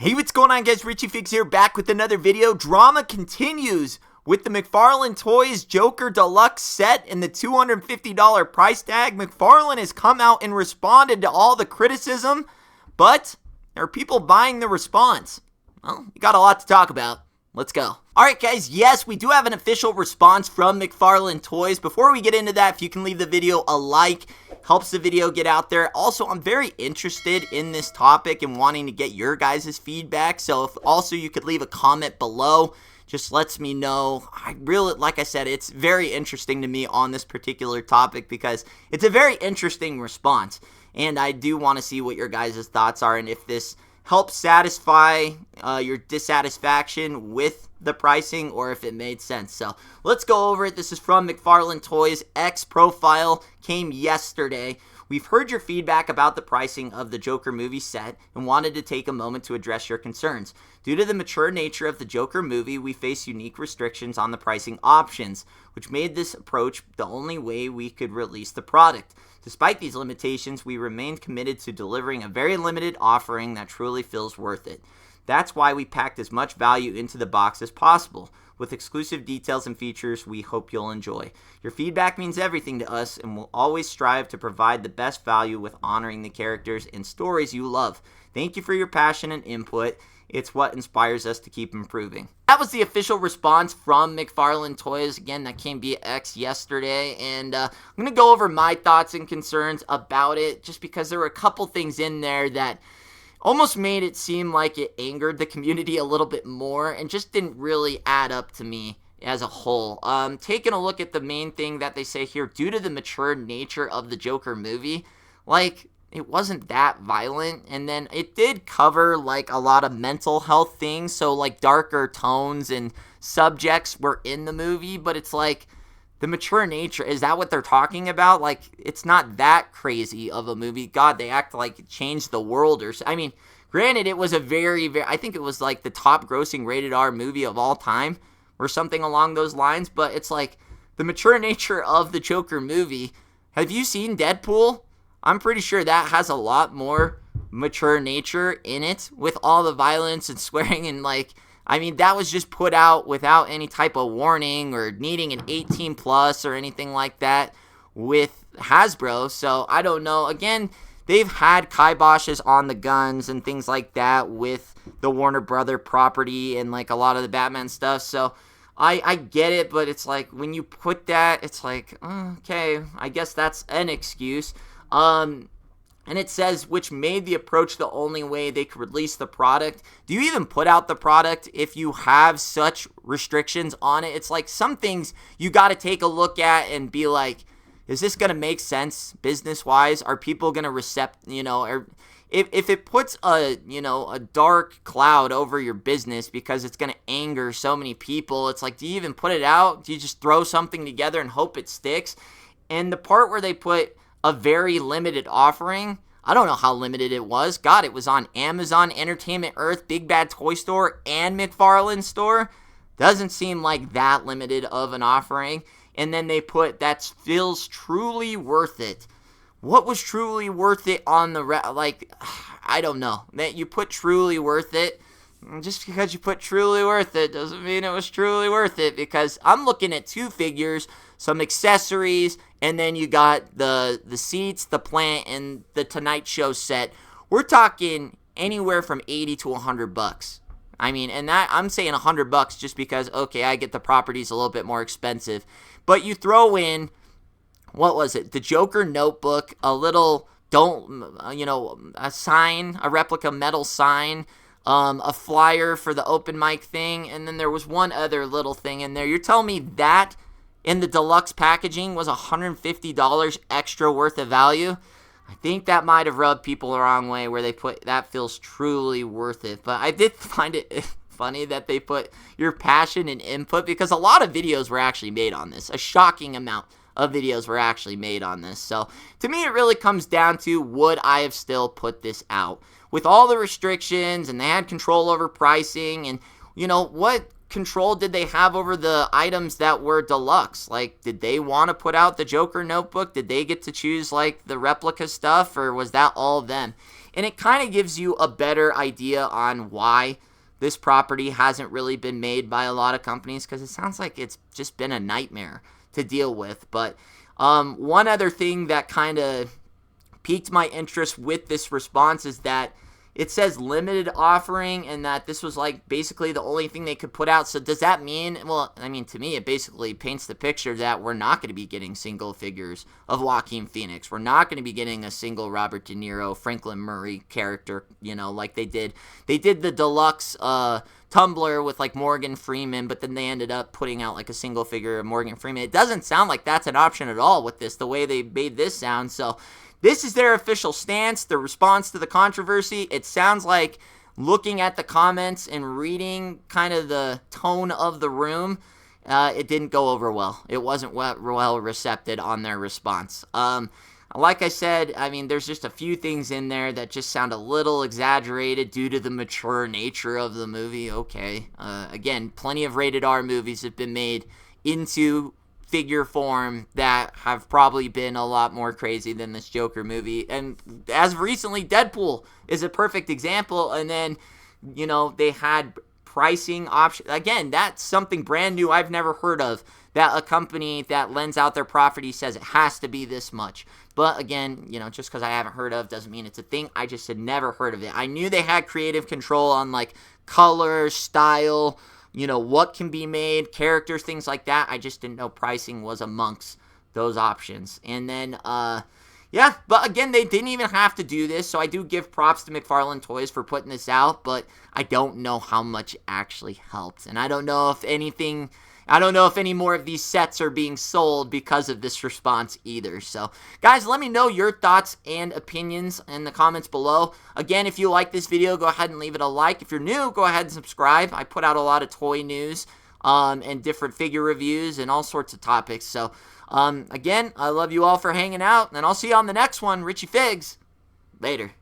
Hey, what's going on, guys? Richie Fix here, back with another video. Drama continues with the Mcfarlane Toys Joker Deluxe set and the $250 price tag. Mcfarlane has come out and responded to all the criticism, but there are people buying the response. Well, we got a lot to talk about. Let's go. Alright guys, yes, we do have an official response from Mcfarlane Toys. Before we get into that, if you can leave the video a like, helps the video get out there. Also, I'm very interested in this topic and wanting to get your guys' feedback. So if also you could leave a comment below, just lets me know. I really, like I said, it's very interesting to me on this particular topic because it's a very interesting response. And I do want to see what your guys' thoughts are and if this help satisfy your dissatisfaction with the pricing or if it made sense. So let's go over it. This is from Mcfarlane Toys. X profile came yesterday. We've heard your feedback about the pricing of the Joker movie set and wanted to take a moment to address your concerns. Due to the mature nature of the Joker movie, we face unique restrictions on the pricing options, which made this approach the only way we could release the product. Despite these limitations, we remained committed to delivering a very limited offering that truly feels worth it. That's why we packed as much value into the box as possible, with exclusive details and features we hope you'll enjoy. Your feedback means everything to us, and we'll always strive to provide the best value with honoring the characters and stories you love. Thank you for your passion and input. It's what inspires us to keep improving. That was the official response from Mcfarlane Toys. Again, that came via X yesterday, and I'm going to go over my thoughts and concerns about it, just because there were a couple things in there that almost made it seem like it angered the community a little bit more and just didn't really add up to me as a whole. Taking a look at the main thing that they say here, due to the mature nature of the Joker movie, like, it wasn't that violent, and then it did cover like a lot of mental health things, so like darker tones and subjects were in the movie, but it's like the mature nature, is that what they're talking about? Like, it's not that crazy of a movie. God, they act like it changed the world, or I mean, granted, it was a very, I think it was like the top grossing rated R movie of all time or something along those lines, but it's like the mature nature of the Joker movie. Have you seen Deadpool? I'm pretty sure that has a lot more mature nature in it with all the violence and swearing and like, I mean, that was just put out without any type of warning or needing an 18 plus or anything like that with Hasbro. So I don't know. Again, they've had kiboshes on the guns and things like that with the Warner Brother property and like a lot of the Batman stuff. So I get it, but it's like when you put that, it's like, okay, I guess that's an excuse. And it says, which made the approach the only way they could release the product. Do you even put out the product if you have such restrictions on it? It's like some things you got to take a look at and be like, is this going to make sense business-wise? Are people going to or if it puts a dark cloud over your business because it's going to anger so many people, it's like, do you even put it out? Do you just throw something together and hope it sticks? And the part where they put a very limited offering, I don't know how limited it was. God, it was on Amazon, Entertainment Earth, Big Bad Toy Store, and McFarlane Store. Doesn't seem like that limited of an offering. And then they put, that feels truly worth it. What was truly worth it on the, I don't know. That you put truly worth it. Just because you put truly worth it doesn't mean it was truly worth it, because I'm looking at two figures, some accessories, and then you got the seats, the plant, and the Tonight Show set. We're talking anywhere from $80 to $100. I mean, and that I'm saying $100 just because, okay, I get the properties a little bit more expensive. But you throw in, what was it? The Joker notebook, a little, a sign, a replica metal sign, a flyer for the open mic thing, and then there was one other little thing in there. You're telling me that in the deluxe packaging was $150 extra worth of value? I think that might have rubbed people the wrong way where they put, that feels truly worth it. But I did find it funny that they put your passion and input, because a lot of videos were actually made on this. A shocking amount of videos were actually made on this. So to me, it really comes down to, would I have still put this out? With all the restrictions, and they had control over pricing, and what control did they have over the items that were deluxe? Like, did they want to put out the Joker notebook? Did they get to choose like the replica stuff, or was that all them? And it kind of gives you a better idea on why this property hasn't really been made by a lot of companies, because it sounds like it's just been a nightmare to deal with. But one other thing that kind of piqued my interest with this response is that it says limited offering, and that this was like basically the only thing they could put out. So does that mean, well, I mean, to me, it basically paints the picture that we're not going to be getting single figures of Joaquin Phoenix. We're not going to be getting a single Robert De Niro, Franklin Murray character, you know, like they did. They did the deluxe Tumblr with like Morgan Freeman, but then they ended up putting out like a single figure of Morgan Freeman. It doesn't sound like that's an option at all with this, the way they made this sound. So this is their official stance, the response to the controversy. It sounds like, looking at the comments and reading kind of the tone of the room, it didn't go over well. It wasn't well received on their response. Like I said, I mean, there's just a few things in there that just sound a little exaggerated due to the mature nature of the movie. Okay. Again, plenty of rated R movies have been made into figure form that have probably been a lot more crazy than this Joker movie. And as of recently, Deadpool is a perfect example. And then, you know, they had pricing options. Again, that's something brand new I've never heard of, that a company that lends out their property says it has to be this much. But again, you know, just because I haven't heard of doesn't mean it's a thing. I just had never heard of it. I knew they had creative control on like color, style, you know, what can be made, characters, things like that. I just didn't know pricing was amongst those options. And then, yeah, but again, they didn't even have to do this, so I do give props to Mcfarlane Toys for putting this out, but I don't know how much actually helped. And I don't know if any more of these sets are being sold because of this response either. So, guys, let me know your thoughts and opinions in the comments below. Again, if you like this video, go ahead and leave it a like. If you're new, go ahead and subscribe. I put out a lot of toy news and different figure reviews and all sorts of topics. So, again, I love you all for hanging out, and I'll see you on the next one. Richie Figs. Later.